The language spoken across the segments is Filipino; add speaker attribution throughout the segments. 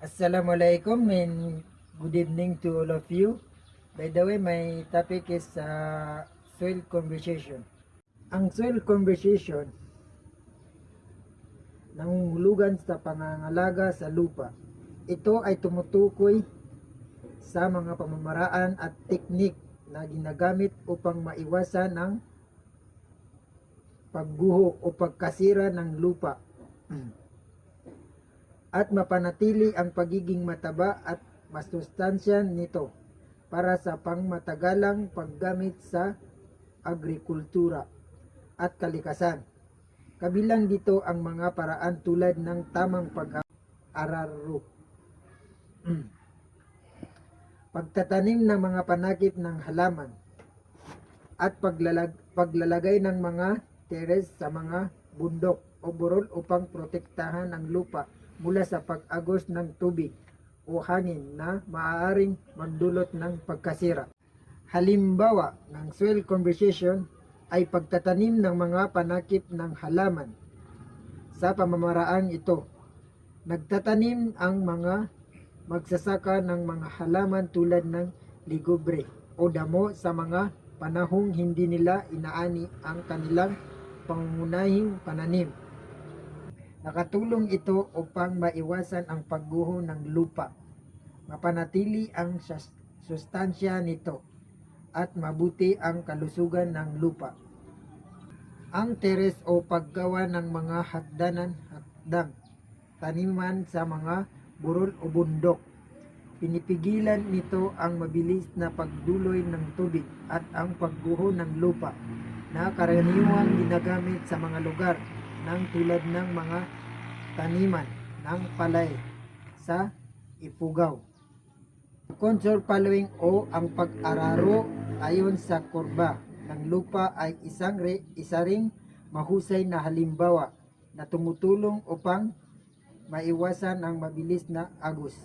Speaker 1: Assalamualaikum and good evening to all of you. By the way, my topic is soil conversation. Ang soil conversation, nangungulugan sa pangangalaga sa lupa. Ito ay tumutukoy sa mga pamamaraan at teknik na ginagamit upang maiwasan ang pagguho o pagkasira ng lupa at mapanatili ang pagiging mataba at masustansya nito para sa pangmatagalang paggamit sa agrikultura at kalikasan. Kabilang dito ang mga paraan tulad ng tamang pag-araro, pagtatanim ng mga panakip ng halaman, at paglalagay ng mga teres sa mga bundok o burol upang protektahan ang lupa mula sa pag-agos ng tubig o hangin na maaaring magdulot ng pagkasira. Halimbawa ng soil conversation ay pagtatanim ng mga panakip ng halaman. Sa pamamaraang ito, nagtatanim ang mga magsasaka ng mga halaman tulad ng ligobre o damo sa mga panahong hindi nila inaani ang kanilang pangunahing pananim. Nakatulong ito upang maiwasan ang pagguho ng lupa, mapanatili ang sustansya nito, at mabuti ang kalusugan ng lupa. Ang teres o paggawa ng mga hagdanan, taniman sa mga burol o bundok. Pinipigilan nito ang mabilis na pagduloy ng tubig at ang pagguho ng lupa na karaniwang ginagamit sa mga lugar ng tulad ng mga taniman ng palay sa Ifugao. Contour following o ang pag-araro ayon sa kurba ng lupa ay isa ring mahusay na halimbawa na tumutulong upang maiwasan ang mabilis na agos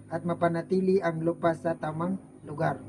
Speaker 1: at mapanatili ang lupa sa tamang lugar.